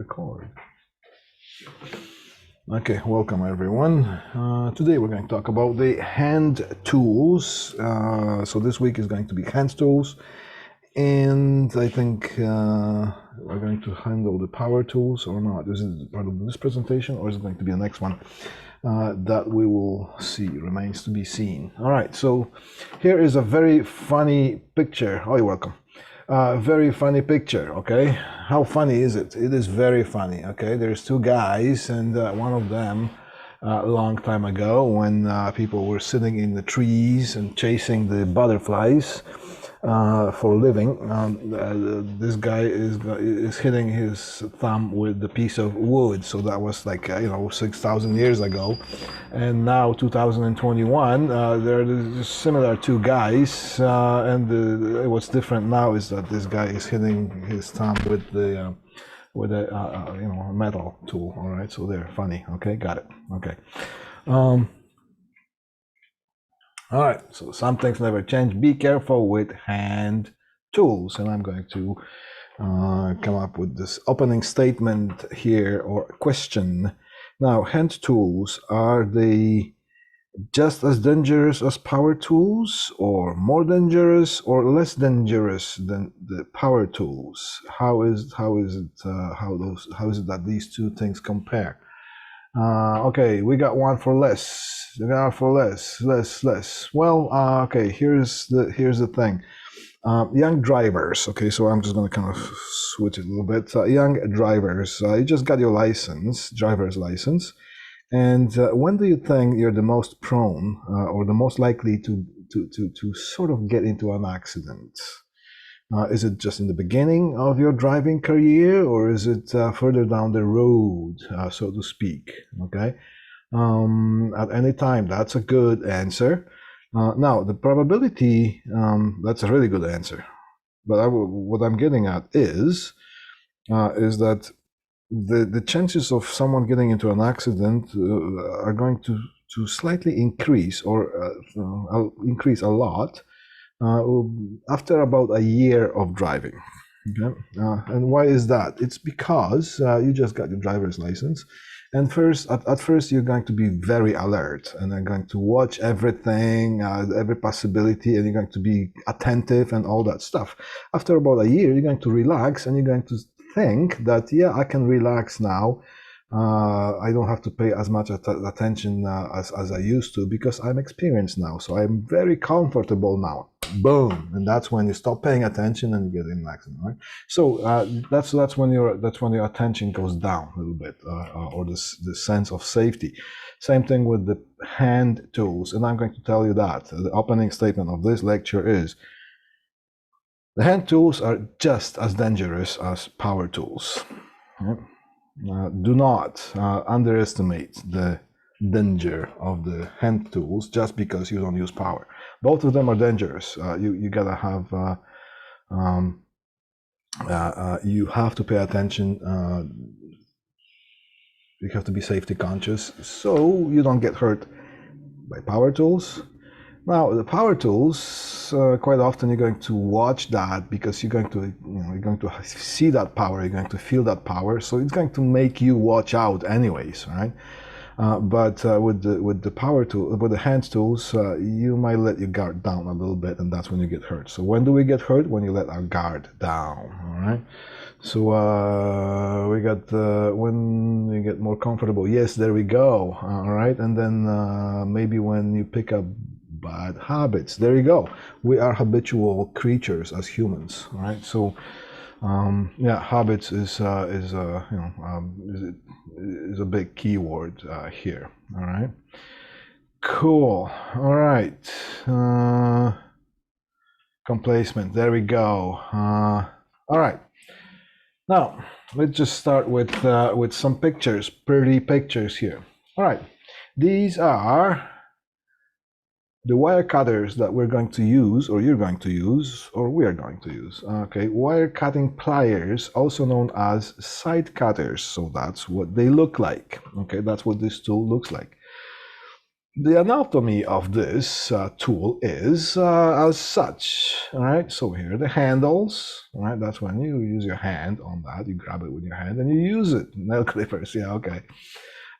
Record. Okay, welcome everyone. Today we're going to talk about the hand tools. So this week is going to be hand tools, and I think we're going to handle the power tools or not. Is it part of this presentation or is it going to be the next one? That we will see, remains to be seen. All right, so here is a very funny picture. Oh, you're welcome. Very funny picture, okay? How funny is it? It is very funny, okay? There's two guys, and one of them, a long time ago, when people were sitting in the trees and chasing the butterflies for a living, this guy is hitting his thumb with the piece of wood. So that was like 6,000 years ago, and now 2021 there are similar two guys, and what's different now is that this guy is hitting his thumb with a metal tool. All right, so they're funny. Okay, got it. Okay. All right, so some things never change. Be careful with hand tools. And I'm going to come up with this opening statement here, or question. Now, hand tools, are they just as dangerous as power tools, or more dangerous, or less dangerous than the power tools? How is it that these two things compare? Okay, we got one for less. We got for less. Well, okay. Here's the thing. Young drivers. Okay, so I'm just gonna kind of switch it a little bit. Young drivers. You just got your license, driver's license, and when do you think you're the most prone or the most likely to sort of get into an accident? Is it just in the beginning of your driving career, or is it further down the road, so to speak? Okay, at any time. That's a good answer. Now, the probability, that's a really good answer. But what I'm getting at is that the chances of someone getting into an accident are going to slightly increase, or increase a lot, after about a year of driving. Okay, and why is that? It's because you just got your driver's license, and at first you're going to be very alert, and you're going to watch everything, every possibility, and you're going to be attentive and all that stuff. After about a year, you're going to relax, and you're going to think that, yeah, I can relax now. I don't have to pay as much attention as I used to, because I'm experienced now, so I'm very comfortable now. Boom, and that's when you stop paying attention and you get in an accident, right? So that's when your attention goes down a little bit, or the sense of safety. Same thing with the hand tools, and I'm going to tell you that the opening statement of this lecture is: the hand tools are just as dangerous as power tools. Do not underestimate the danger of the hand tools just because you don't use power. Both of them are dangerous. You gotta have you have to pay attention. You have to be safety conscious, so you don't get hurt by power tools. Now, the power tools, quite often you're going to watch that, because you're going to see that power, you're going to feel that power, so it's going to make you watch out anyways, right? But with the power tool, with the hand tools, you might let your guard down a little bit, and that's when you get hurt. So when do we get hurt? When you let our guard down. All right. So we got when we get more comfortable. Yes, there we go. All right, and then maybe when you pick up bad habits. There you go. We are habitual creatures as humans. All right. So yeah, habits is a big keyword here. All right, cool. All right, complacement. There we go. All right, now let's just start with some pictures, pretty pictures here. All right, these are the wire cutters that we're going to use, or you're going to use, or we are going to use. Okay, wire cutting pliers, also known as side cutters. So that's what they look like. Okay, that's what this tool looks like. the anatomy of this tool is as such. All right, so here are the handles. All right, that's when you use your hand on that. You grab it with your hand and you use it. Nail clippers, yeah, okay.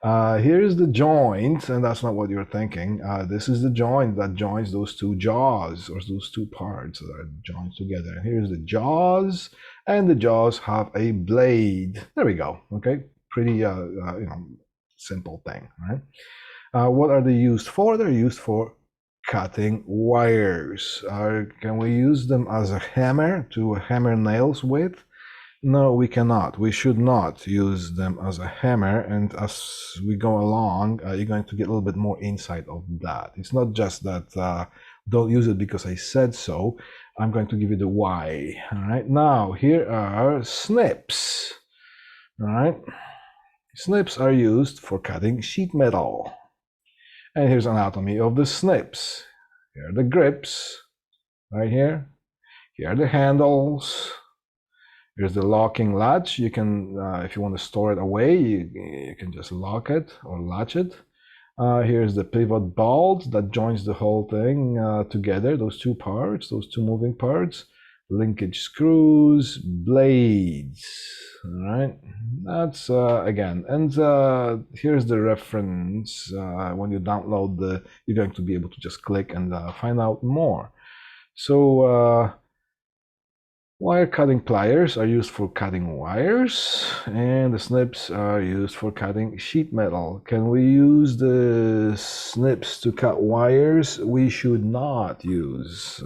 Here is the joint, and that's not what you're thinking. This is the joint that joins those two jaws, or those two parts that are joined together. And here's the jaws, and the jaws have a blade. There we go. Okay, pretty simple thing, right? What are they used for? They're used for cutting wires. Can we use them as a hammer to hammer nails with? No, we cannot. We should not use them as a hammer. And as we go along, you're going to get a little bit more insight of that. It's not just that don't use it because I said so. I'm going to give you the why. All right. Now, here are snips. All right. Snips are used for cutting sheet metal. And here's anatomy of the snips. Here are the grips, right here. Here are the handles. Here's the locking latch. You can, if you want to store it away, you can just lock it or latch it. Here's the pivot bolt that joins the whole thing together, those two parts, those two moving parts. Linkage screws, blades. All right, that's again, and here's the reference. When you download you're going to be able to just click and find out more. So wire cutting pliers are used for cutting wires, and the snips are used for cutting sheet metal. Can we use the snips to cut wires? We should not use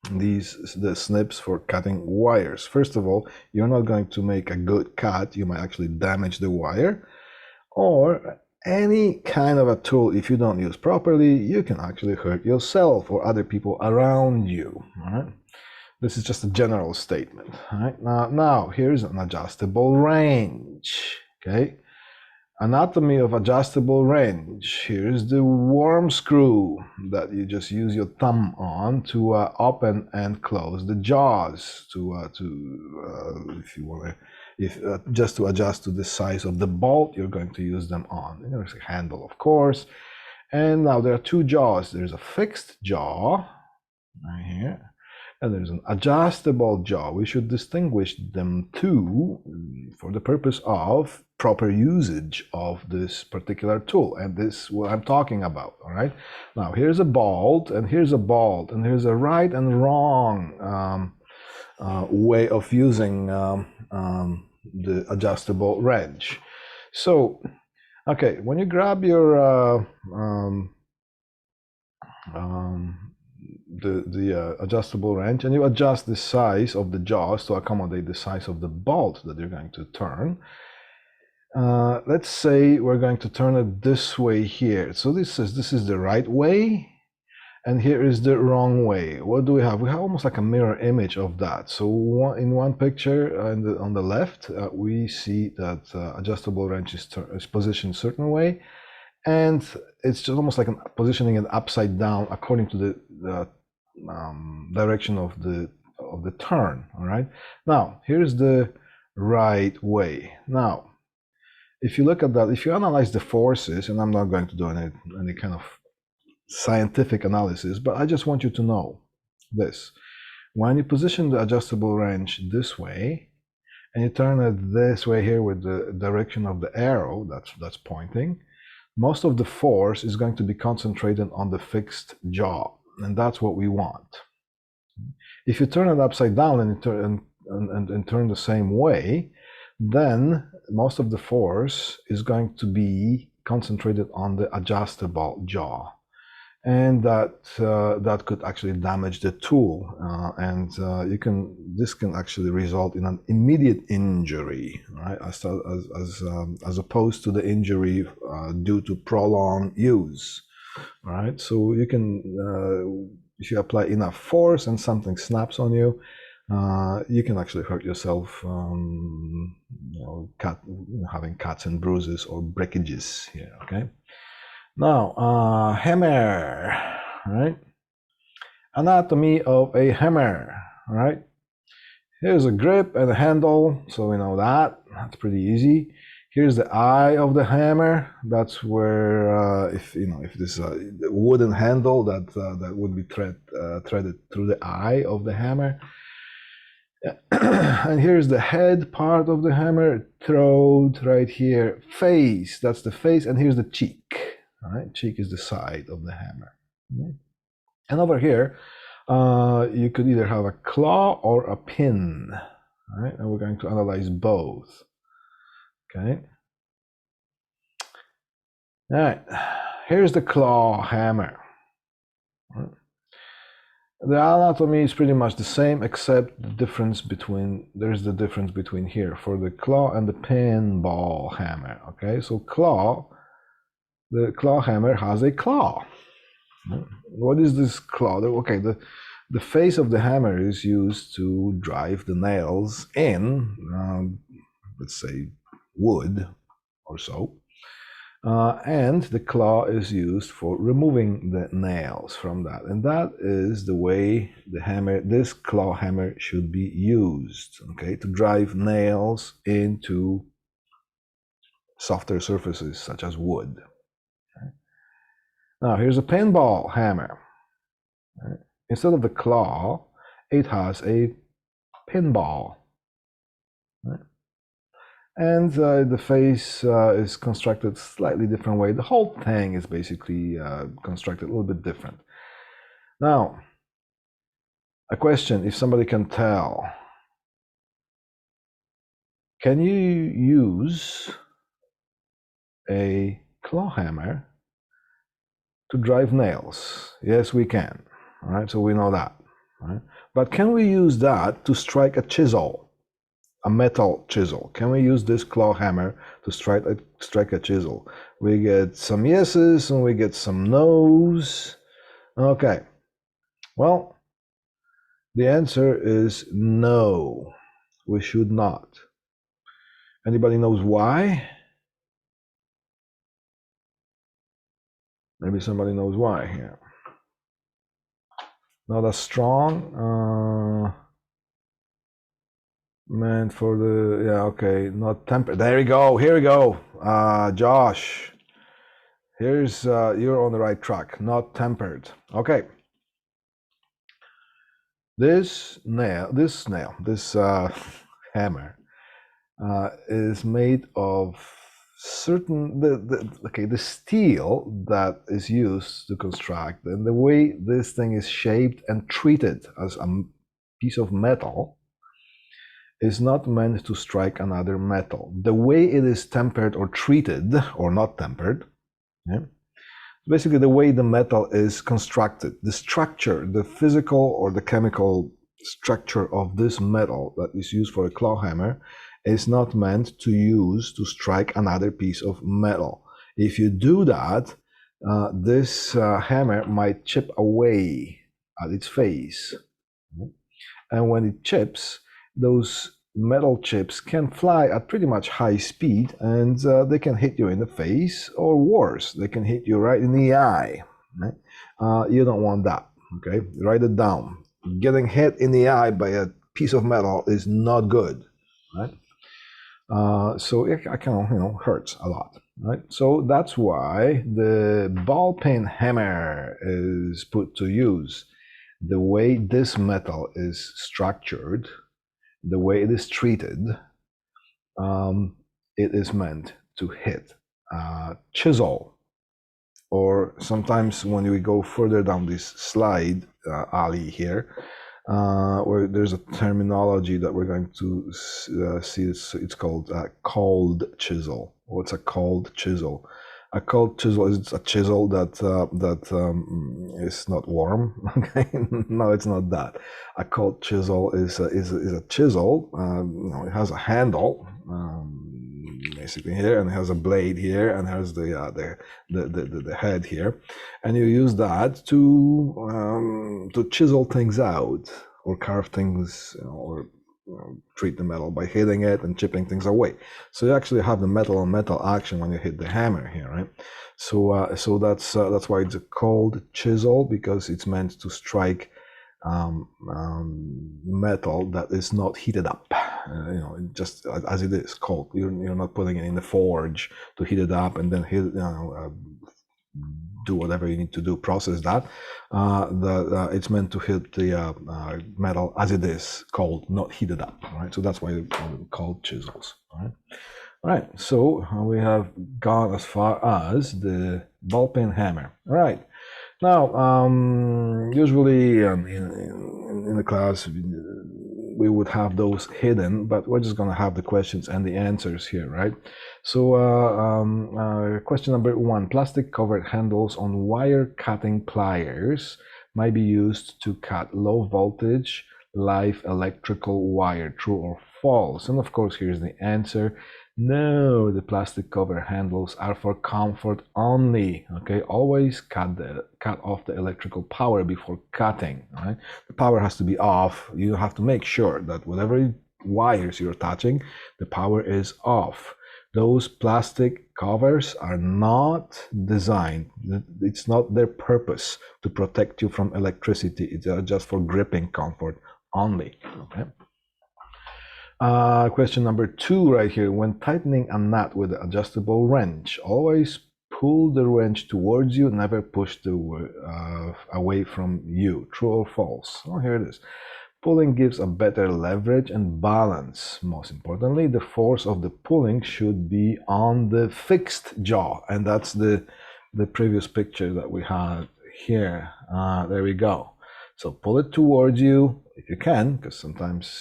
the snips for cutting wires. First of all, you're not going to make a good cut. You might actually damage the wire, or any kind of a tool, if you don't use properly, you can actually hurt yourself or other people around you. All right? This is just a general statement. All right? Now here's an adjustable wrench. Okay. Anatomy of adjustable wrench. Here's the worm screw that you just use your thumb on to open and close the jaws. If you want to, just to adjust to the size of the bolt you're going to use them on. And there's a handle, of course. And now there are two jaws. There's a fixed jaw right here, and there's an adjustable jaw. We should distinguish them two for the purpose of proper usage of this particular tool. And this is what I'm talking about, all right? Now, here's a bolt, and here's a bolt, and here's a right and wrong way of using the adjustable wrench. So, okay, when you grab your the adjustable wrench and you adjust the size of the jaws to accommodate the size of the bolt that you're going to turn. Let's say we're going to turn it this way here. So this is the right way, and here is the wrong way. What do we have? We have almost like a mirror image of that. So in one picture on the left, we see that adjustable wrench is positioned a certain way, and it's just almost like positioning it upside down according to the direction of the turn. All right. Now here's the right way. Now, if you look at that, if you analyze the forces, and I'm not going to do any kind of scientific analysis, but I just want you to know this: when you position the adjustable wrench this way, and you turn it this way here with the direction of the arrow that's pointing, most of the force is going to be concentrated on the fixed jaw, and that's what we want. If you turn it upside down and turn the same way, then most of the force is going to be concentrated on the adjustable jaw, and that could actually damage the tool, and this can actually result in an immediate injury, right? As opposed to the injury due to prolonged use, right? So you can, if you apply enough force and something snaps on you, you can actually hurt yourself, having cuts and bruises or breakages here. Okay. Now, hammer, right? Anatomy of a hammer, right? Here's a grip and a handle, so we know that. That's pretty easy. Here's the eye of the hammer. That's where, if this is a wooden handle, that would be threaded through the eye of the hammer. And here's the head part of the hammer, throat right here, face, that's the face, and here's the cheek. All right, cheek is the side of the hammer. And over here, you could either have a claw or a pin. All right, and we're going to analyze both. Okay. All right, here's the claw hammer. All right. The anatomy is pretty much the same, except the difference between, there's the difference between here for the claw and the pinball hammer. Okay, so the claw hammer has a claw. What is this claw? Okay, the face of the hammer is used to drive the nails in, let's say, wood or so. And the claw is used for removing the nails from that. And that is the way the hammer, this claw hammer, should be used, okay, to drive nails into softer surfaces such as wood. Okay. Now, here's a pinball hammer. Right. Instead of the claw, it has a pinball. Right. And the face is constructed slightly different way. The whole thing is basically constructed a little bit different. Now, a question, if somebody can tell, can you use a claw hammer to drive nails? Yes, we can. All right, so we know that. Right? But can we use that to strike a chisel? A metal chisel. Can we use this claw hammer to strike a chisel? We get some yeses and we get some no's. Okay. Well, the answer is no. We should not. Anybody knows why? Maybe somebody knows why here. Not as strong. Meant for the, yeah, okay, not tempered. There we go. Here we go. Josh, here's, you're on the right track. Not tempered. Okay. This hammer is made of certain, the steel that is used to construct, and the way this thing is shaped and treated as a piece of metal is not meant to strike another metal. The way it is tempered or treated, or not tempered, yeah, basically the way the metal is constructed, the structure, the physical or the chemical structure of this metal that is used for a claw hammer is not meant to use to strike another piece of metal. If you do that, this hammer might chip away at its face. And when it chips, those metal chips can fly at pretty much high speed, and they can hit you in the face, or worse, they can hit you right in the eye. Right? You don't want that, okay? Write it down. Getting hit in the eye by a piece of metal is not good, right? So it kind of, hurts a lot, right? So that's why the ball-peen hammer is put to use. The way this metal is structured, the way it is treated, it is meant to hit chisel. Or sometimes when we go further down this slide alley here, where there's a terminology that we're going to see, it's called cold chisel. What's a cold chisel? A cold chisel is a chisel that is not warm. Okay, no, it's not that. A cold chisel is a chisel. It has a handle, basically here, and it has a blade here, and has the head here, and you use that to chisel things out or carve things, or treat the metal by hitting it and chipping things away. So you actually have the metal on metal action when you hit the hammer here, right? So that's why it's a cold chisel, because it's meant to strike metal that is not heated up, just as it is cold. You're not putting it in the forge to heat it up and then do whatever you need to do, process that. It's meant to hit the metal as it is, cold, not heated up. Right, so that's why they're called chisels. Right. All right, so we have gone as far as the ball-peen hammer. All right. Now, usually in the class, we would have those hidden, but we're just going to have the questions and the answers here, right? So question number 1, plastic covered handles on wire cutting pliers might be used to cut low voltage live electrical wire, true or false? And of course, here's the answer. No, the plastic cover handles are for comfort only. Okay, always cut off the electrical power before cutting. Right, the power has to be off. You have to make sure that whatever wires you're touching, the power is off. Those plastic covers are not designed. It's not their purpose to protect you from electricity. It's just for gripping comfort only. Okay. Question number 2 right here. When tightening a nut with an adjustable wrench, always pull the wrench towards you, never push the away from you. True or false? Oh, here it is. Pulling gives a better leverage and balance. Most importantly, the force of the pulling should be on the fixed jaw. And that's the previous picture that we had here. There we go. So pull it towards you if you can, because sometimes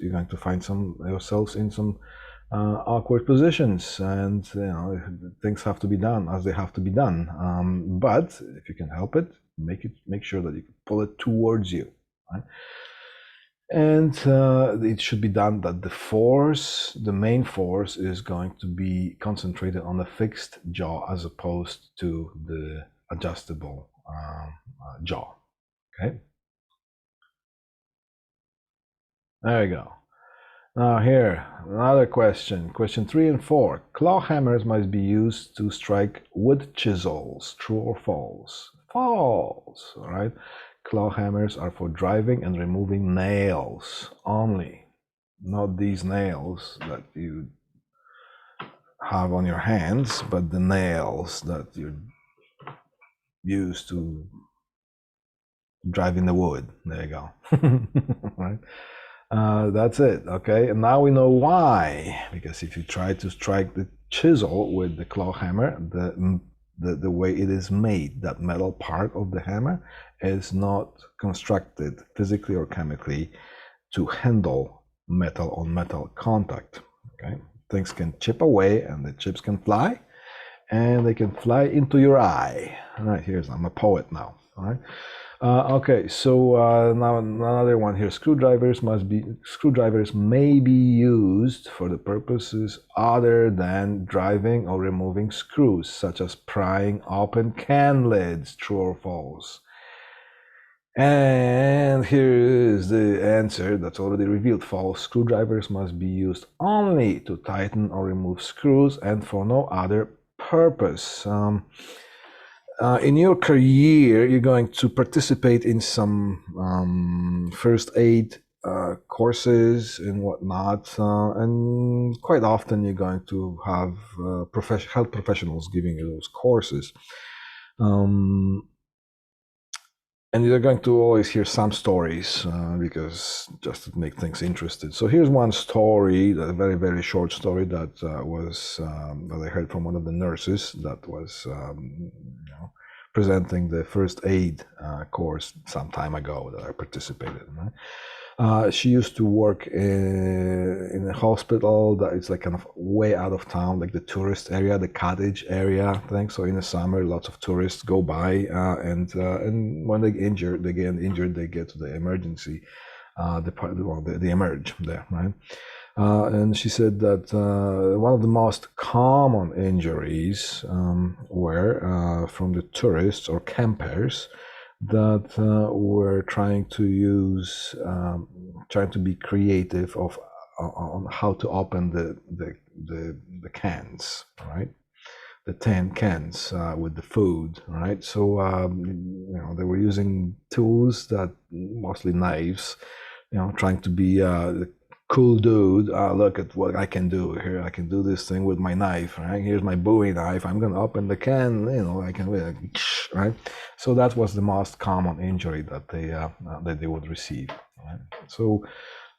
you're going to find yourselves in some awkward positions, and things have to be done as they have to be done. But if you can help it, make sure that you pull it towards you, right? And it should be done that the main force is going to be concentrated on the fixed jaw as opposed to the adjustable jaw. Okay. There you go. Now here, another question. Question 3 and 4. Claw hammers must be used to strike wood chisels. True or false? False. All right. Claw hammers are for driving and removing nails only. Not these nails that you have on your hands, but the nails that you use to drive in the wood. There you go. Right. That's it. Okay, and now we know why. Because if you try to strike the chisel with the claw hammer, the way it is made, that metal part of the hammer is not constructed physically or chemically to handle metal on metal contact. Okay, things can chip away, and the chips can fly, and they can fly into your eye. All right, I'm a poet now. All right. Okay, so now another one here. Screwdrivers may be used for the purposes other than driving or removing screws, such as prying open can lids. True or false? And here is the answer that's already revealed. False. Screwdrivers must be used only to tighten or remove screws and for no other purpose. In your career, you're going to participate in some first aid courses and whatnot, and quite often you're going to have health professionals giving you those courses. And you're going to always hear some stories because just to make things interesting. So here's one story, a very, very short story that that I heard from one of the nurses that was presenting the first aid course some time ago that I participated in. Right? She used to work in a hospital that is like kind of way out of town, like the tourist area, the cottage area thing. So in the summer, lots of tourists go by, and when they get injured, they get to the emergency department, they emerge there, right? And she said that one of the most common injuries were from the tourists or campers that were trying to be creative on how to open the cans, right? the tin cans with the food, right? So they were using tools that mostly knives, trying to be the cool dude. Look at what I can do here. I can do this thing with my knife, right? Here's my Bowie knife. I'm gonna open the can. I can, right? So that was the most common injury that they would receive. Right? So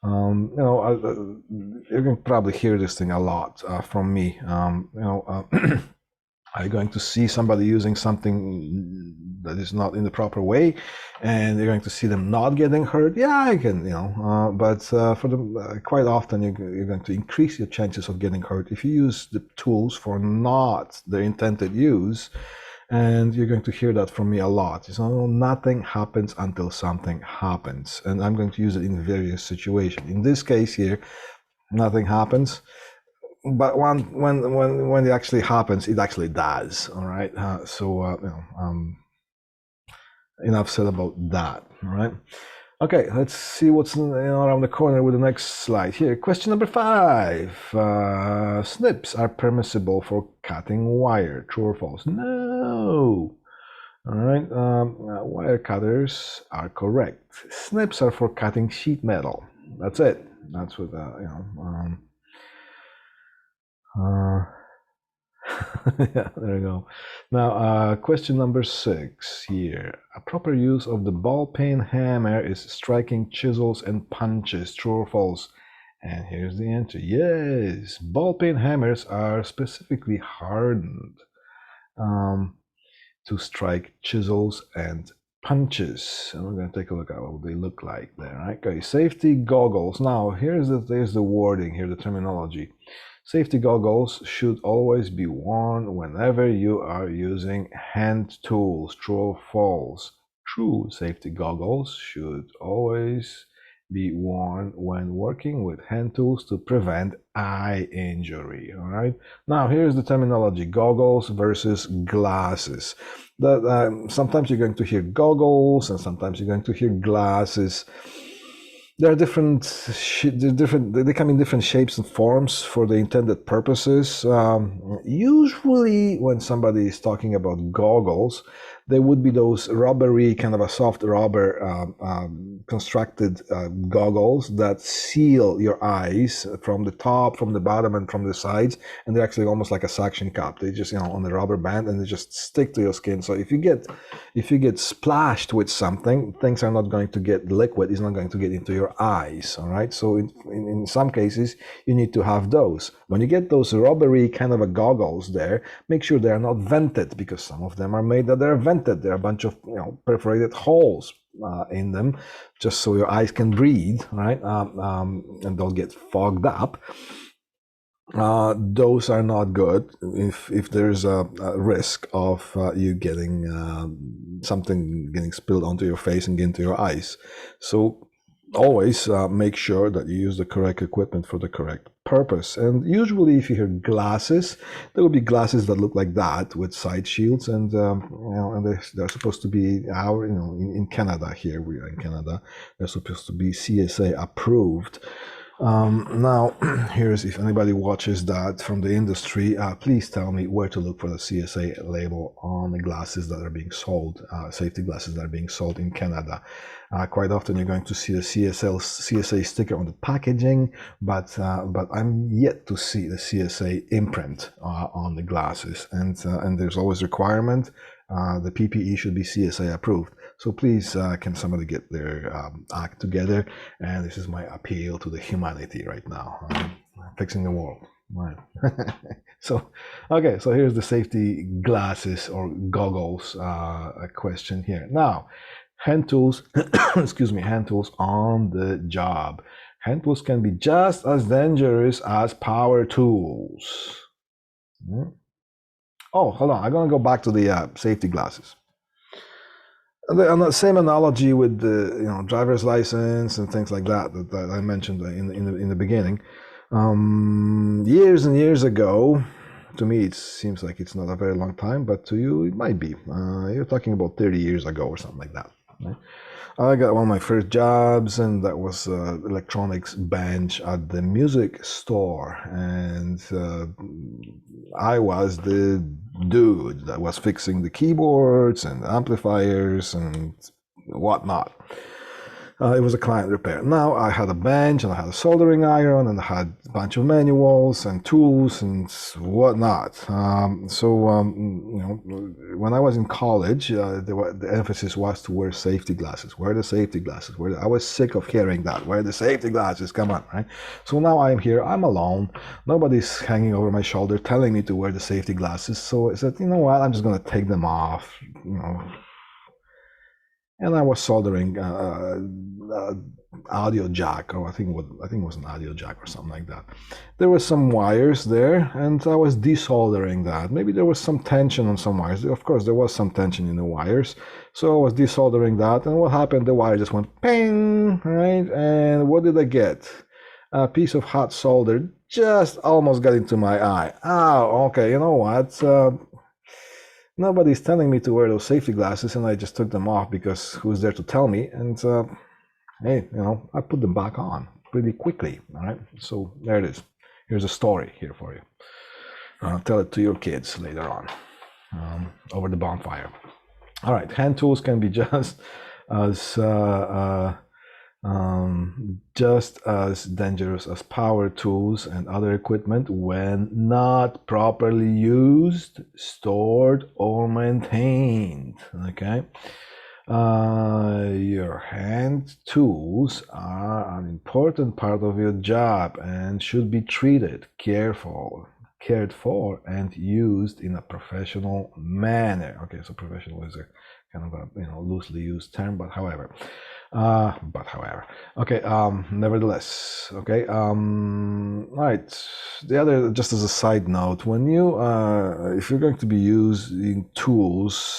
you can probably hear this thing a lot from me. Are you going to see somebody using something that is not in the proper way, and you're going to see them not getting hurt? Yeah, I can, but for them, quite often you're going to increase your chances of getting hurt if you use the tools for not their intended use. And you're going to hear that from me a lot. Nothing happens until something happens, and I'm going to use it in various situations. In this case here, nothing happens. But when it actually happens, it actually does. All right. Enough said about that. All right. Okay. Let's see what's around the corner with the next slide here. Question number 5. SNIPS are permissible for cutting wire. True or false? No. All right. Wire cutters are correct. SNIPS are for cutting sheet metal. That's it. That's what yeah, there you go. Now, question number 6 here. A proper use of the ball-peen hammer is striking chisels and punches. True or false? And here's the answer. Yes, ball-peen hammers are specifically hardened to strike chisels and punches. And we're going to take a look at what they look like there. Right? Okay, safety goggles. Now, there's the wording here, the terminology. Safety goggles should always be worn whenever you are using hand tools. True or false? True. Safety goggles should always be worn when working with hand tools to prevent eye injury. All right. Now, here's the terminology: goggles versus glasses. Sometimes you're going to hear goggles, and sometimes you're going to hear glasses. They're different. They come in different shapes and forms for the intended purposes. Usually, when somebody is talking about goggles, they would be those rubbery, kind of a soft rubber constructed goggles that seal your eyes from the top, from the bottom, and from the sides. And they're actually almost like a suction cup. They just, on the rubber band, and they just stick to your skin. So if you get splashed with something, things are not going to get liquid. It's not going to get into your eyes. All right. So in some cases, you need to have those. When you get those rubbery kind of a goggles there, make sure they are not vented, because some of them are made that they're vented. There are a bunch of perforated holes in them, just so your eyes can breathe, right? And don't get fogged up. Those are not good if there's a risk of you getting something getting spilled onto your face and get into your eyes. So always make sure that you use the correct equipment for the correct purpose. And usually, if you hear glasses, there will be glasses that look like that with side shields, and and they're supposed to be in Canada. Here we are in Canada. They're supposed to be CSA approved. Now, here's, if anybody watches that from the industry, please tell me where to look for the CSA label on the glasses that are being sold, safety glasses that are being sold in Canada. Quite often you're going to see the CSA sticker on the packaging, but I'm yet to see the CSA imprint on the glasses, and there's always requirement. The PPE should be CSA approved. So please, can somebody get their act together? And this is my appeal to the humanity right now. Fixing the world. Right. So here's the safety glasses or goggles question here. Now, hand tools, excuse me, hand tools on the job. Hand tools can be just as dangerous as power tools. Oh, hold on. I'm going to go back to the safety glasses. The same analogy with the driver's license and things like that I mentioned in the beginning. Years and years ago, to me it seems like it's not a very long time, but to you it might be. You're talking about 30 years ago or something like that. Right? I got one of my first jobs, and that was electronics bench at the music store, and I was the dude that was fixing the keyboards and amplifiers and whatnot. It was a client repair. Now I had a bench and I had a soldering iron and I had a bunch of manuals and tools and whatnot. When I was in college, the emphasis was to wear safety glasses. Wear the safety glasses. I was sick of hearing that. Wear the safety glasses. Come on, right? So now I'm here. I'm alone. Nobody's hanging over my shoulder telling me to wear the safety glasses. So I said, you know what? I'm just going to take them off. And I was soldering audio jack, or I think it was an audio jack or something like that. There were some wires there, and I was desoldering that. Maybe there was some tension on some wires. Of course, there was some tension in the wires. So I was desoldering that, and what happened? The wire just went ping, right? And what did I get? A piece of hot solder just almost got into my eye. Oh, okay, you know what? Nobody's telling me to wear those safety glasses, and I just took them off because who's there to tell me? And hey, I put them back on pretty quickly. All right, so there it is. Here's a story here for you. Tell it to your kids later on over the bonfire. All right, hand tools can be just as dangerous as power tools and other equipment when not properly used, stored, or maintained. Okay, your hand tools are an important part of your job and should be treated, cared for, and used in a professional manner. Okay, so professional is a kind of a loosely used term, but however. Okay, nevertheless, okay, right, the other, just as a side note, when you if you're going to be using tools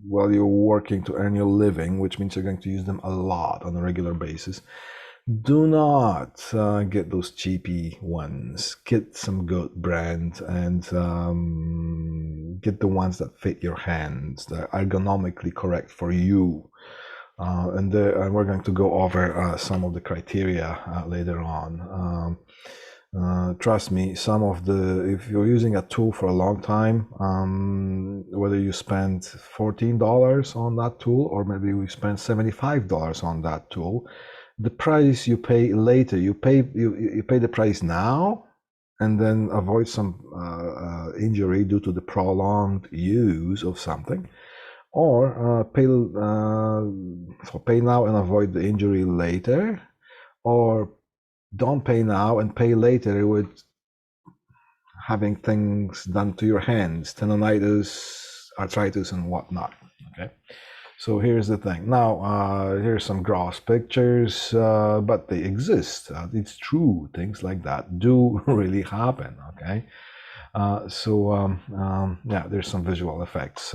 while you're working to earn your living, which means you're going to use them a lot on a regular basis, do not get those cheapy ones. Get some good brand and get the ones that fit your hands, that are ergonomically correct for you. And we're going to go over some of the criteria later on. Trust me, if you're using a tool for a long time, whether you spend $14 on that tool or maybe we spend $75 on that tool, the price you pay later, you pay the price now and then avoid some injury due to the prolonged use of something. Or pay now and avoid the injury later, or don't pay now and pay later with having things done to your hands, tendonitis, arthritis, and whatnot. Okay, so here's the thing. Now, here's some gross pictures, but they exist. It's true. Things like that do really happen. Okay. Yeah, there's some visual effects,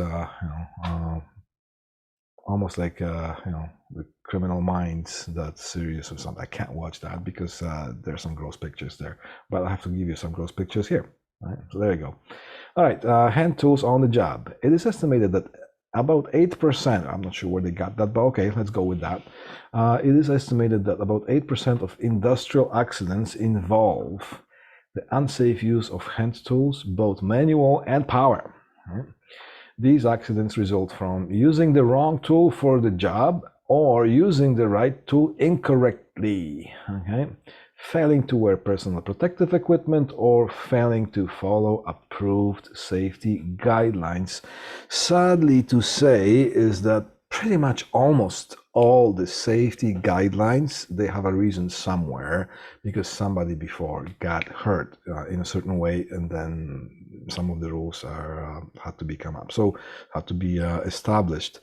almost like the Criminal Minds, that series or something. I can't watch that because there's some gross pictures there, but I have to give you some gross pictures here. All right, so there you go. All right, hand tools on the job. It is estimated that about 8%, I'm not sure where they got that, but okay, let's go with that. It is estimated that about 8% of industrial accidents involve the unsafe use of hand tools, both manual and power. Right? These accidents result from using the wrong tool for the job or using the right tool incorrectly. Okay? Failing to wear personal protective equipment or failing to follow approved safety guidelines. Sadly to say is that pretty much almost all the safety guidelines, they have a reason somewhere because somebody before got hurt in a certain way, and then some of the rules had to be established.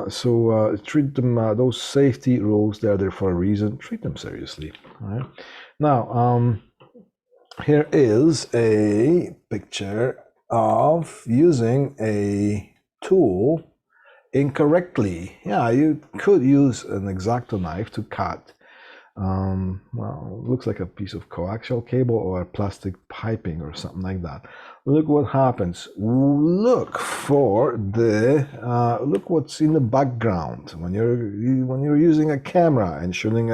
So treat them, those safety rules, they're there for a reason. Treat them seriously. All right. Now, here is a picture of using a tool incorrectly. Yeah, you could use an X-Acto knife to cut. Well, it looks like a piece of coaxial cable or a plastic piping or something like that. Look what happens. Look for the look what's in the background when you're using a camera and shooting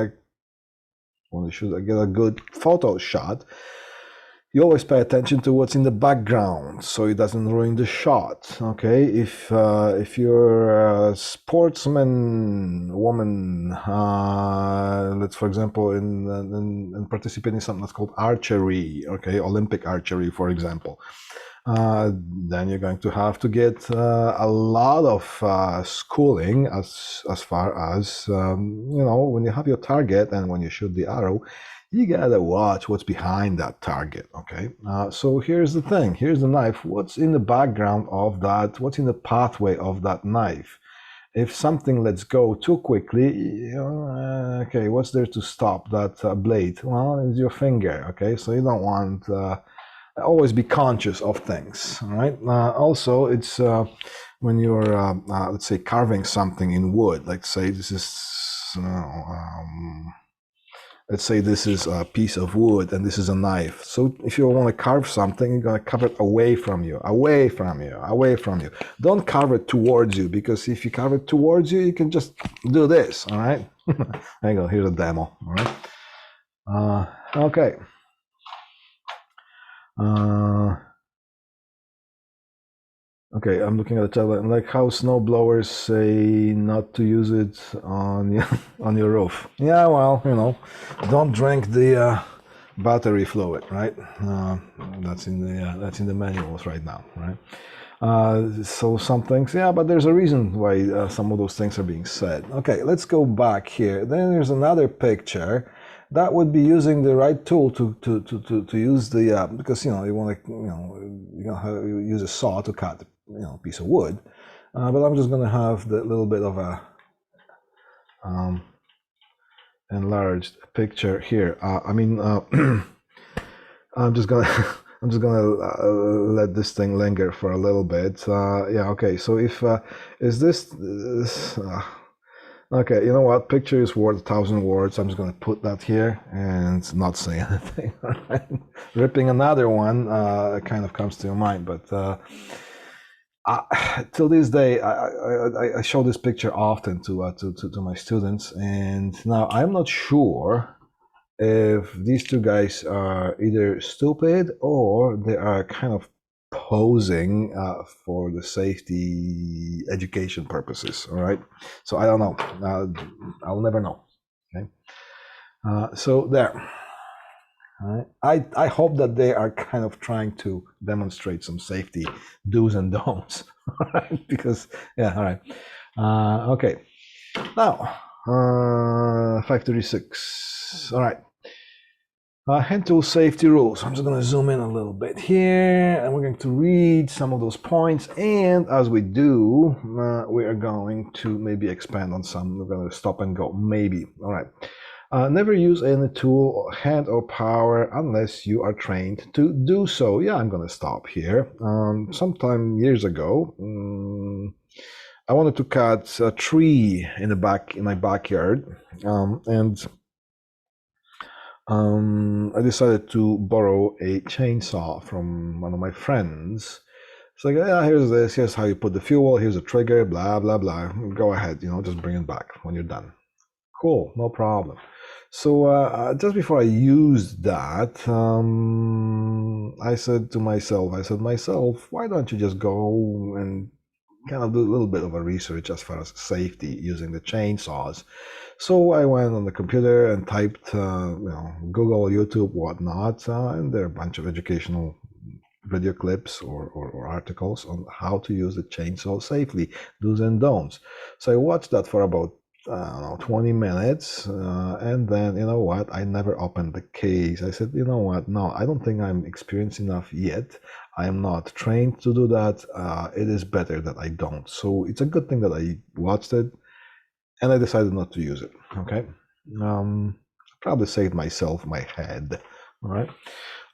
when you should get a good photo shot. You always pay attention to what's in the background so it doesn't ruin the shot. Okay, if you're a sportsman, woman, let's for example in participate in something that's called archery. Okay, Olympic archery, for example. Then you're going to have to get a lot of schooling as far as you know, when you have your target and when you shoot the arrow, you gotta watch what's behind that target. Okay, so here's the thing, here's the knife. What's in the background of that? What's in the pathway of that knife? If something lets go too quickly, you know, okay, what's there to stop that blade? Well, it's your finger. Okay, so you don't want always be conscious of things. All right, also it's when you're let's say carving something in wood, like say this is let's say this is a piece of wood and this is a knife. So if you want to carve something, you're going to carve it away from you, away from you, away from you. Don't carve it towards you, because if you carve it towards you, you can just do this. All right. There you go. Here's a demo. All right. Okay. Okay, I'm looking at the chat, like how snow blowers say not to use it on on your roof. Yeah, well, you know, don't drink the battery fluid, right? That's in the manuals right now, right? So some things, yeah, but there's a reason why some of those things are being said. Okay, let's go back here. Then there's another picture. That would be using the right tool to use the because you know you want to use a saw to cut a piece of wood, but I'm just going to have the little bit of a enlarged picture here. I mean, I'm just gonna let this thing linger for a little bit. Yeah, okay. So if is this okay, you know what? Picture is worth 1,000 words. I'm just going to put that here and not say anything. Ripping another one kind of comes to your mind, but till this day, I show this picture often to my students, and now I'm not sure if these two guys are either stupid or they are kind of posing for the safety education purposes. All right, so I don't know. I'll never know. Okay, so there. All right. I hope that they are kind of trying to demonstrate some safety do's and don'ts. All right, because yeah. All right. Okay. Now, 536. All right. Hand tool safety rules. I'm just going to zoom in a little bit here, and we're going to read some of those points. And as we do, we are going to maybe expand on some. We're going to stop and go, maybe. All right. Never use any tool, hand or power, unless you are trained to do so. Yeah, I'm going to stop here. Sometime years ago, I wanted to cut a tree in my backyard, and I decided to borrow a chainsaw from one of my friends. It's like, yeah, here's this, here's how you put the fuel, here's a trigger, blah, blah, blah. Go ahead, just bring it back when you're done. Cool, no problem. So just before I used that, I said to myself, why don't you just go and kind of do a little bit of a research as far as safety using the chainsaws. So I went on the computer and typed, Google, YouTube, whatnot, and there are a bunch of educational video clips or articles on how to use the chainsaw safely, do's and don'ts. So I watched that for about 20 minutes, and then you know what? I never opened the case. I said, you know what? No, I don't think I'm experienced enough yet. I am not trained to do that. It is better that I don't. So it's a good thing that I watched it, and I decided not to use it. Okay, probably saved myself my head. All right.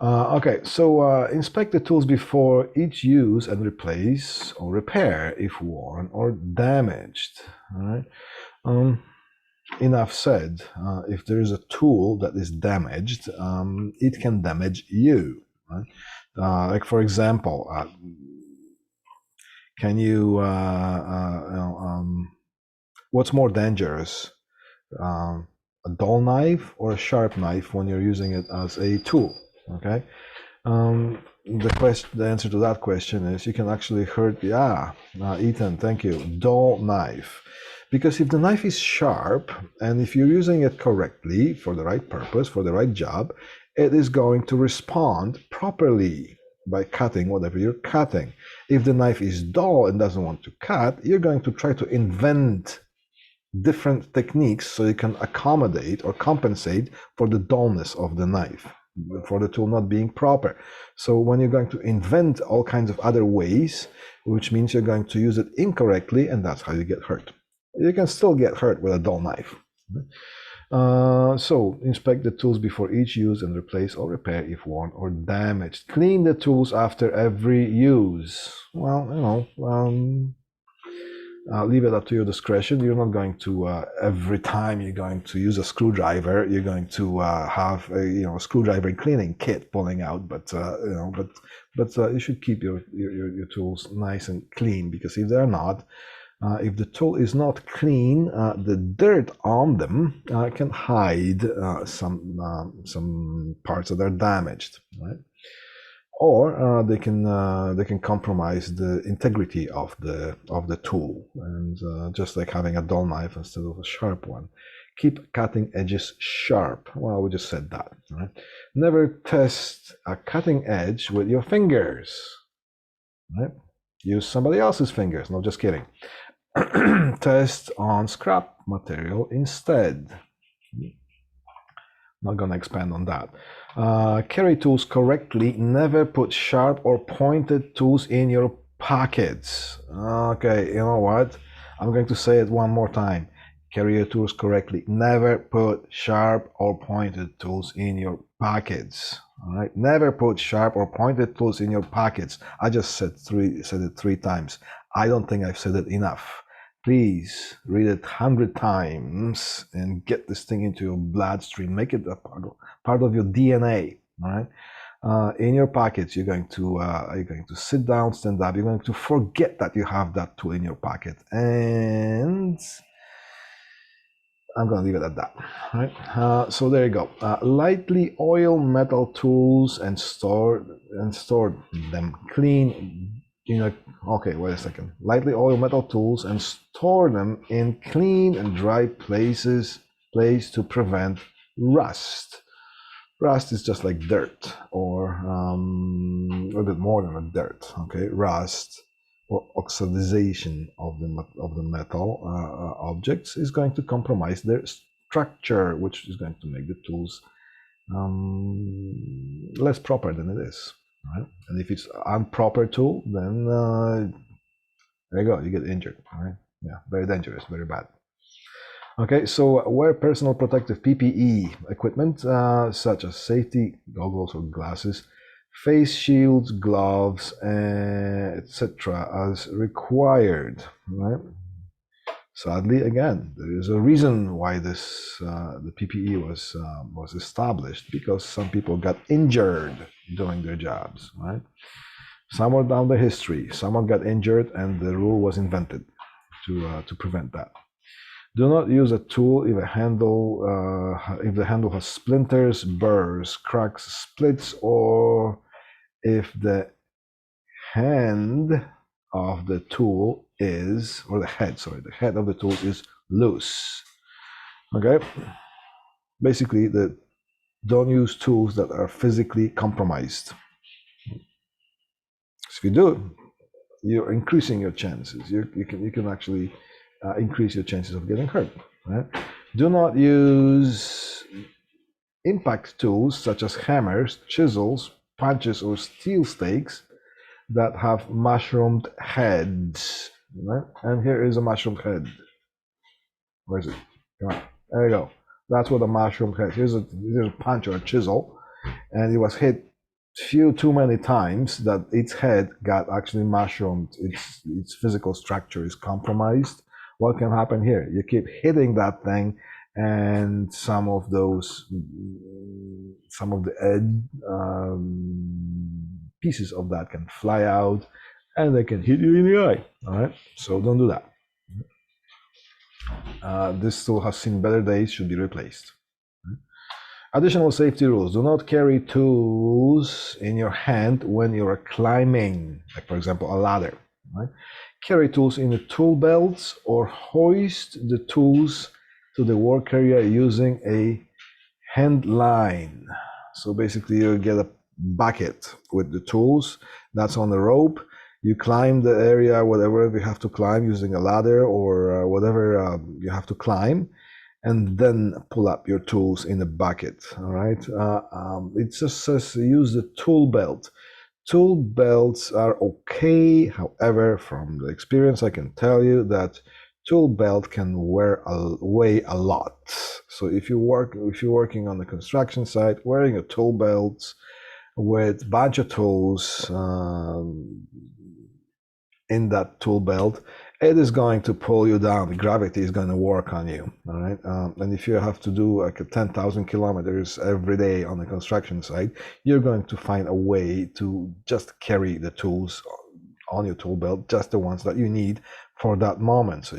Okay, so inspect the tools before each use and replace or repair if worn or damaged. All right. Enough said. If there is a tool that is damaged, it can damage you. Right? Like for example, can you, what's more dangerous, a dull knife or a sharp knife when you're using it as a tool? Okay. The answer to that question is you can actually hurt. Yeah, Ethan, thank you. Dull knife, because if the knife is sharp and if you're using it correctly for the right purpose, for the right job, it is going to respond properly by cutting whatever you're cutting. If the knife is dull and doesn't want to cut, you're going to try to invent different techniques so you can accommodate or compensate for the dullness of the knife, for the tool not being proper. So when you're going to invent all kinds of other ways, which means you're going to use it incorrectly, and that's how you get hurt. You can still get hurt with a dull knife. So inspect the tools before each use and replace or repair if worn or damaged. Clean the tools after every use. Well, leave it up to your discretion. You're not going to every time you're going to use a screwdriver, you're going to have a screwdriver cleaning kit pulling out. But you should keep your tools nice and clean, because if they're not, if the tool is not clean, the dirt on them can hide some parts that are damaged, right? Or they can compromise the integrity of the tool, and just like having a dull knife instead of a sharp one. Keep cutting edges sharp. Well, we just said that, right? Never test a cutting edge with your fingers, right? Use somebody else's fingers. No, just kidding. Test on scrap material instead. Not going to expand on that. Carry tools correctly. Never put sharp or pointed tools in your pockets. Okay, you know what? I'm going to say it one more time. Carry your tools correctly. Never put sharp or pointed tools in your pockets. All right. Never put sharp or pointed tools in your pockets. I just said it 3 times. I don't think I've said it enough. Please read it 100 times and get this thing into your bloodstream. Make it a part of your DNA. All right. In your pockets, you're going to sit down, stand up. You're going to forget that you have that tool in your pocket, and I'm going to leave it at that. All right. So there you go. Lightly oil metal tools and store them clean. Okay, wait a second. Lightly oil metal tools and store them in clean and dry place to prevent rust. Rust is just like dirt, or a little bit more than a dirt. Okay, rust or oxidization of the metal objects is going to compromise their structure, which is going to make the tools less proper than it is. Right? And if it's an improper tool, then there you go, you get injured. Right? Yeah, very dangerous, very bad. Okay, so wear personal protective PPE equipment such as safety goggles or glasses, face shields, gloves, etc. as required. Right? Sadly, again, there is a reason why this the PPE was established, because some people got injured doing their jobs. Right? Somewhere down the history, someone got injured, and the rule was invented to prevent that. Do not use a tool if the handle has splinters, burrs, cracks, splits, or if the hand of the tool is, or the head of the tool is loose. Okay? Basically, don't use tools that are physically compromised. If you do, you're increasing your chances. You can actually increase your chances of getting hurt. Right? Do not use impact tools such as hammers, chisels, punches, or steel stakes that have mushroomed heads. Right? And here is a mushroomed head. Where is it? Come on. There you go. That's what a mushroomed head. Here's a punch or a chisel, and it was hit too many times that its head got actually mushroomed. Its physical structure is compromised. What can happen here? You keep hitting that thing, and some of the pieces of that can fly out, and they can hit you in the eye. All right, so don't do that. This tool has seen better days, should be replaced. Additional safety rules. Do not carry tools in your hand when you are climbing, like for example, a ladder. Right? Carry tools in the tool belts or hoist the tools to the work area using a hand line. So basically you get a bucket with the tools that's on the rope. You climb the area, whatever you have to climb using a ladder or whatever you have to climb, and then pull up your tools in the bucket. All right. It just says use the tool belt. Tool belts are okay. However, from the experience, I can tell you that tool belt can weigh a lot. So if you're working on the construction site, wearing a tool belt with a bunch of tools in that tool belt, it is going to pull you down. The gravity is going to work on you. All right. And if you have to do like 10,000 kilometers every day on the construction site, you're going to find a way to just carry the tools on your tool belt, just the ones that you need for that moment. So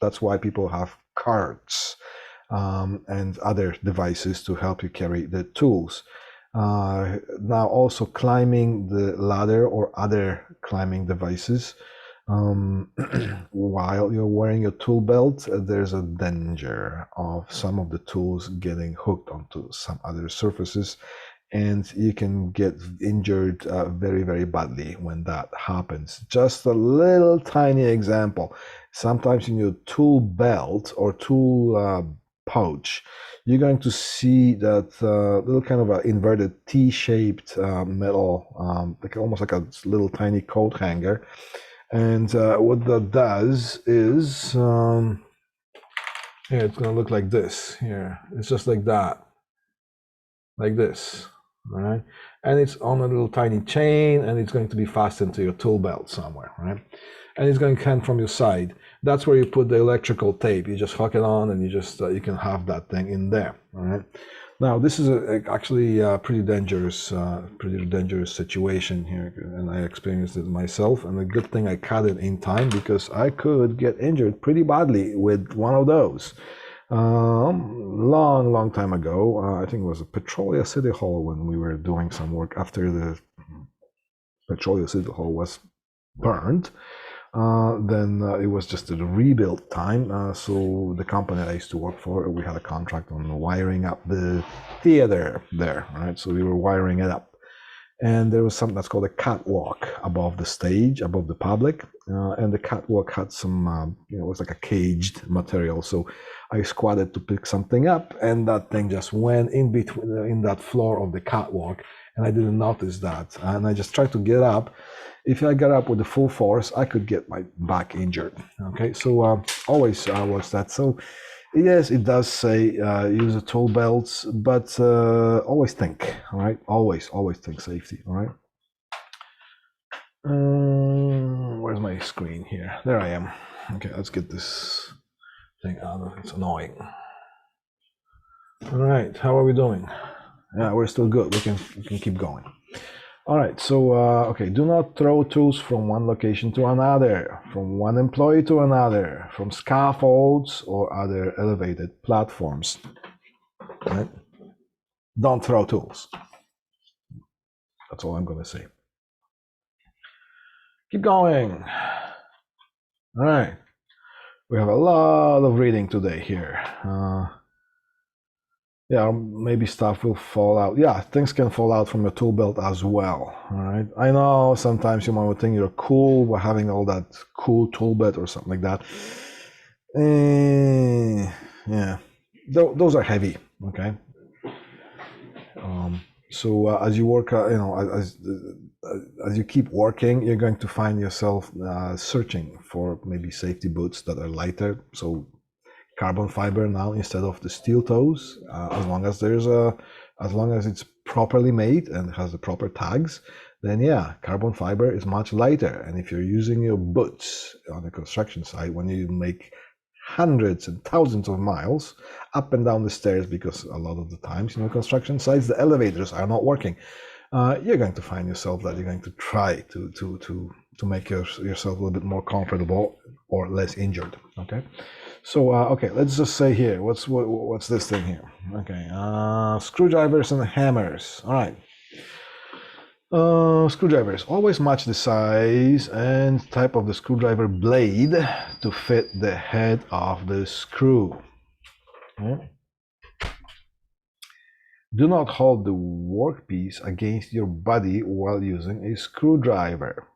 that's why people have carts and other devices to help you carry the tools. Now also climbing the ladder or other climbing devices while you're wearing your tool belt, there's a danger of some of the tools getting hooked onto some other surfaces, and you can get injured very, very badly when that happens. Just a little tiny example. Sometimes in your tool belt or tool pouch, you're going to see that little kind of an inverted T-shaped metal, like almost like a little tiny coat hanger. And what that does is, here it's going to look like this. Here, it's just like that, like this. All right, and it's on a little tiny chain, and it's going to be fastened to your tool belt somewhere, right? And it's going to come from your side. That's where you put the electrical tape. You just hook it on, and you just you can have that thing in there. All right. Now this is actually a pretty dangerous situation here, and I experienced it myself. And a good thing I cut it in time, because I could get injured pretty badly with one of those. Long time ago, I think it was at Petrolia City Hall when we were doing some work after the Petrolia City Hall was burned. Then it was just a rebuild time. So the company I used to work for, we had a contract on wiring up the theater there, right? So we were wiring it up. And there was something that's called a catwalk above the stage, above the public. And the catwalk had some, it was like a caged material. So I squatted to pick something up, and that thing just went in between, in that floor of the catwalk. And I didn't notice that. And I just tried to get up. If I got up with the full force, I could get my back injured. Okay, so always watch that. So yes, it does say use the tool belts, but always think, all right? Always think safety, all right? Where's my screen here? There I am. Okay, let's get this thing out. It's annoying. All right, how are we doing? Yeah, we're still good. We can keep going. All right, so, okay, do not throw tools from one location to another, from one employee to another, from scaffolds or other elevated platforms, right? Don't throw tools. That's all I'm going to say. Keep going. All right, we have a lot of reading today here. Yeah, maybe stuff will fall out. Yeah, things can fall out from your tool belt as well. All right. I know sometimes you might think you're cool by having all that cool tool belt or something like that. Yeah, those are heavy. Okay. So as you work, as you keep working, you're going to find yourself searching for maybe safety boots that are lighter. So carbon fiber now instead of the steel toes, as long as it's properly made and has the proper tags, then yeah, carbon fiber is much lighter. And if you're using your boots on a construction site, when you make hundreds and thousands of miles up and down the stairs, because a lot of the times, construction sites, the elevators are not working, you're going to find yourself that you're going to try to make yourself a little bit more comfortable or less injured. Okay. So okay, let's just say here, what's this thing here? Okay, screwdrivers and hammers. All right. Screwdrivers always match the size and type of the screwdriver blade to fit the head of the screw. Okay. Do not hold the workpiece against your body while using a screwdriver.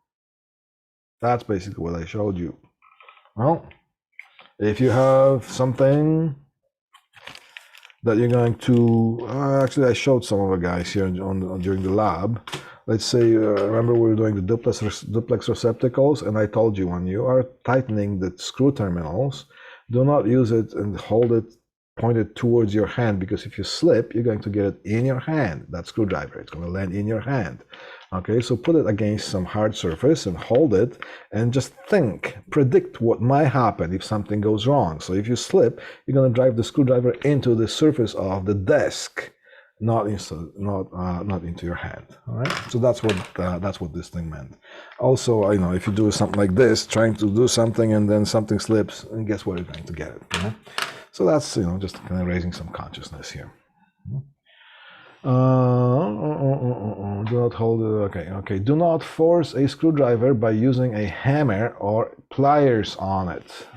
That's basically what I showed you. Well, if you have something that you're going to, actually I showed some of the guys here during the lab. Let's say, remember we were doing the duplex receptacles, and I told you when you are tightening the screw terminals, do not use it and hold it pointed towards your hand, because if you slip, you're going to get it in your hand, that screwdriver. It's going to land in your hand. Okay, so put it against some hard surface and hold it, and just think, predict what might happen if something goes wrong. So if you slip, you're going to drive the screwdriver into the surface of the desk, not into your hand. All right, so that's what this thing meant. Also, you know, if you do something like this, trying to do something and then something slips, and guess where you're going to get it. You know? So that's, you know, just kind of raising some consciousness here. Do not hold it. Okay. Do not force a screwdriver by using a hammer or pliers on it.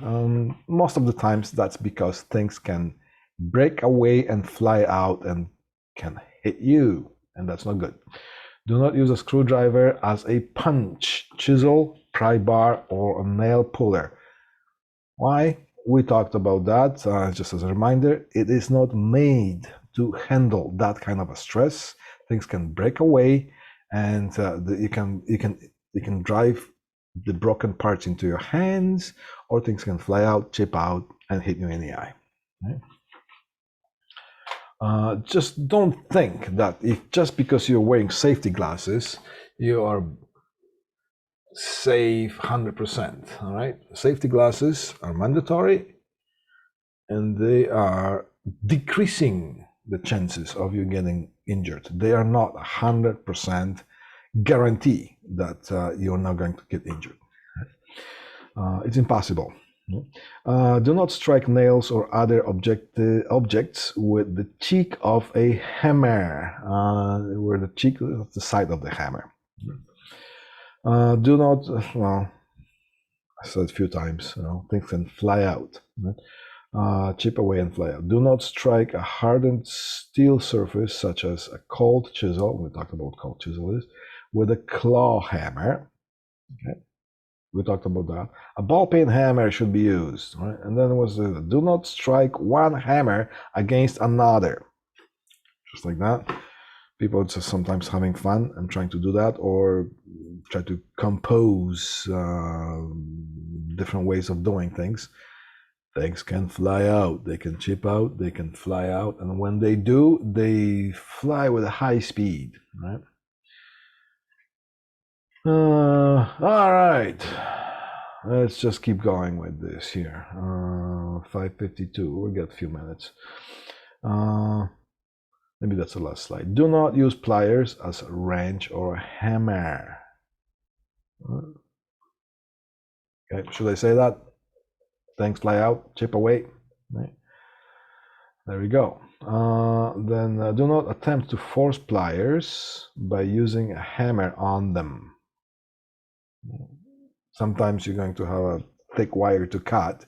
Most of the times that's because things can break away and fly out and can hit you, and that's not good. Do not use a screwdriver as a punch, chisel, pry bar, or a nail puller. Why? We talked about that. Just as a reminder, it is not made to handle that kind of a stress. Things can break away, and you can drive the broken parts into your hands, or things can fly out, chip out, and hit you in the eye. Right? Just don't think that if just because you're wearing safety glasses, you are safe 100%. All right, safety glasses are mandatory, and they are decreasing the chances of you getting injured. They are not 100% guarantee that you're not going to get injured. It's impossible. Do not strike nails or other objects with the cheek of a hammer, where the cheek is the side of the hammer. Do not, well, I said a few times, you know, things can fly out. Chip away and fly out. Do not strike a hardened steel surface such as a cold chisel. We talked about what cold chisel is, with a claw hammer. Okay, we talked about that. A ball-peen hammer should be used, right? And then it was do not strike one hammer against another. Just like that. People are just sometimes having fun and trying to do that, or try to compose different ways of doing things. Things can fly out, they can chip out, they can fly out, and when they do, they fly with a high speed, right? All right, let's just keep going with this here. 5:52, we got a few minutes. Maybe that's the last slide. Do not use pliers as a wrench or a hammer. Okay, should I say that? Things fly out, chip away. Right? There we go. Then do not attempt to force pliers by using a hammer on them. Sometimes you're going to have a thick wire to cut,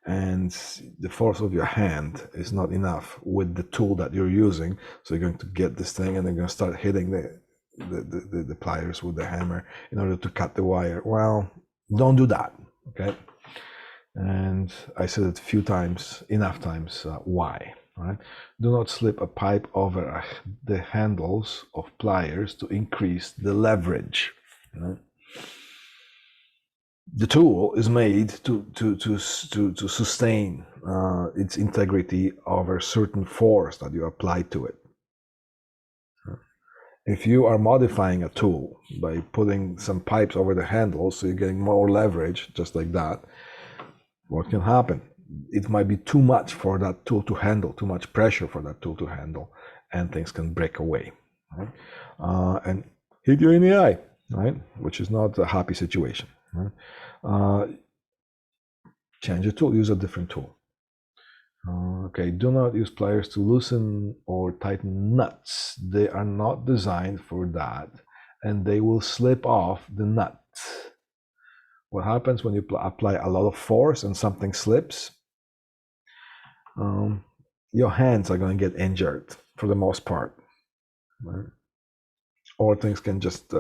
and the force of your hand is not enough with the tool that you're using. So you're going to get this thing, and they're going to start hitting the pliers with the hammer in order to cut the wire. Well, don't do that. Okay. And I said it a few times, enough times, why, right? Do not slip a pipe over the handles of pliers to increase the leverage. Right? The tool is made to sustain its integrity over certain force that you apply to it. If you are modifying a tool by putting some pipes over the handles, so you're getting more leverage, just like that, what can happen? It might be too much for that tool to handle, too much pressure for that tool to handle, and things can break away, right? And hit you in the eye, right? Which is not a happy situation. Right? Change your tool, use a different tool. Okay, do not use pliers to loosen or tighten nuts. They are not designed for that, and they will slip off the nut. What happens when you apply a lot of force and something slips? Your hands are going to get injured for the most part, right? Or things can just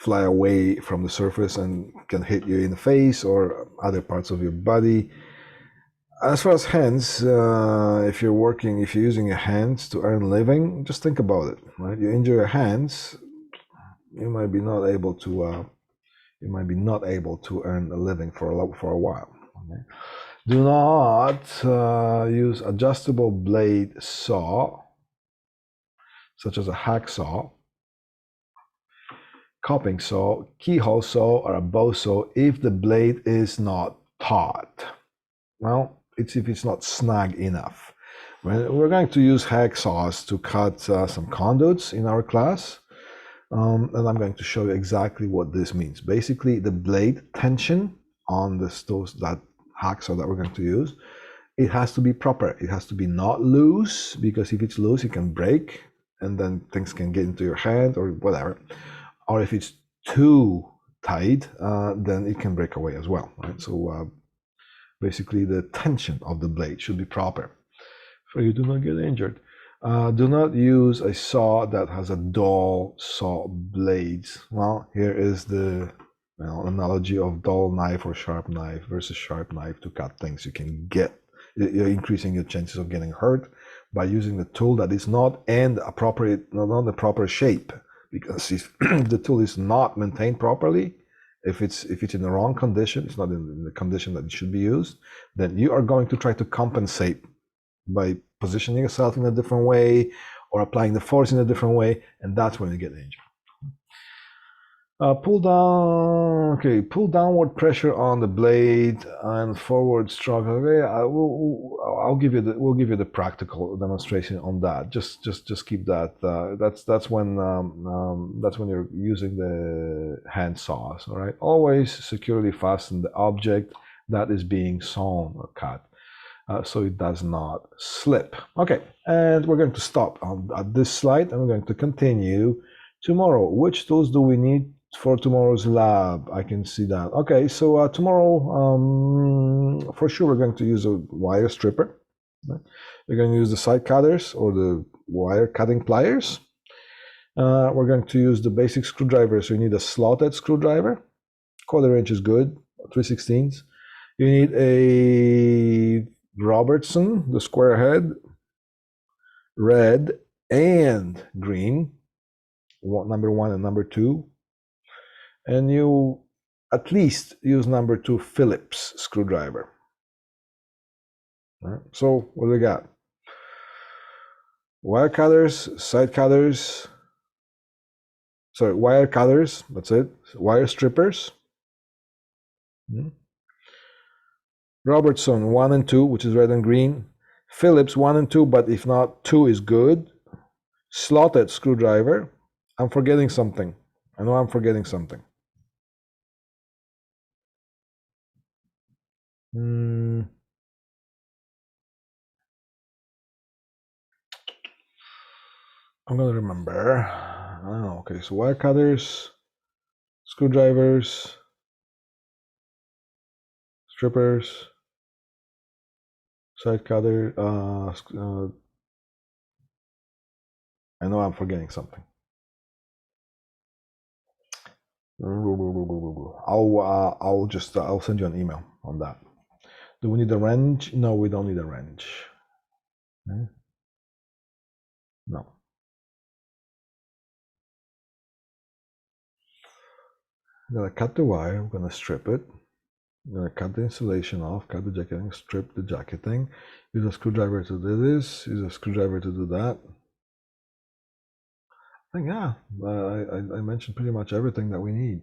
fly away from the surface and can hit you in the face or other parts of your body. As far as hands, if you're using your hands to earn a living, just think about it, right? You injure your hands, you might be not able to earn a living for a while. Okay? Do not use adjustable blade saw, such as a hacksaw, coping saw, keyhole saw, or a bow saw if the blade is not taut. Well, it's if it's not snug enough. We're going to use hacksaws to cut some conduits in our class, and I'm going to show you exactly what this means. Basically, the blade tension on that hacksaw that we're going to use, it has to be proper. It has to be not loose, because if it's loose, it can break, and then things can get into your hand or whatever. Or if it's too tight, then it can break away as well, right? So basically, the tension of the blade should be proper so you do not get injured. Do not use a saw that has a dull saw blades. Well, here is the analogy of dull knife or sharp knife versus sharp knife to cut things. You're increasing your chances of getting hurt by using the tool that is not in the proper shape. Because if the tool is not maintained properly, if it's in the wrong condition, it's not in the condition that it should be used, then you are going to try to compensate by positioning yourself in a different way or applying the force in a different way, and that's when you get injured. Pull downward pressure on the blade and forward stroke. Okay, we'll give you the practical demonstration on that. Just keep that. That's when you're using the hand saws. All right. Always securely fasten the object that is being sawn or cut, so it does not slip. Okay, and we're going to stop at this slide, and we're going to continue tomorrow. Which tools do we need for tomorrow's lab? I can see that. Okay, so tomorrow, for sure, we're going to use a wire stripper. Right? We're going to use the side cutters or the wire cutting pliers. We're going to use the basic screwdriver. So you need a slotted screwdriver. 1/4 inch is good, 3/16. You need a Robertson, the square head, red and green, number 1 and number 2. And you at least use number 2 Phillips screwdriver. All right, so what do we got? Wire cutters, side cutters, wire cutters, that's it. Wire strippers. Robertson 1 and 2, which is red and green. Phillips 1 and 2, but if not, 2 is good. Slotted screwdriver. I'm forgetting something. I know I'm forgetting something. I'm gonna remember. Okay, so wire cutters, screwdrivers, strippers, side cutter. I know I'm forgetting something. I'll send you an email on that. Do we need a wrench? No, we don't need a wrench. Okay. No. I'm gonna cut the wire. I'm gonna strip it. I'm gonna cut the insulation off, cut the jacketing, strip the jacketing. Use a screwdriver to do this. Use a screwdriver to do that. I think, yeah, I mentioned pretty much everything that we need.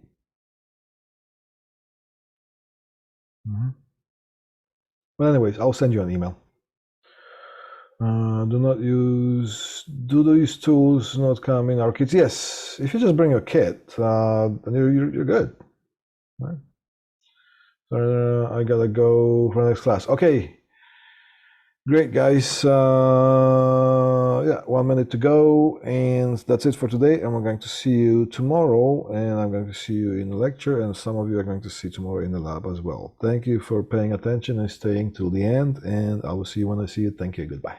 But anyways, I'll send you an email. Do these tools not come in our kits? Yes, if you just bring your kit, then you're good. Right? So I gotta go for the next class. Okay, Great, guys. Yeah, 1 minute to go, and that's it for today. And we're going to see you tomorrow, and I'm going to see you in the lecture, and some of you are going to see tomorrow in the lab as well. Thank you for paying attention and staying till the end, and I will see you when I see you. Thank you. Goodbye.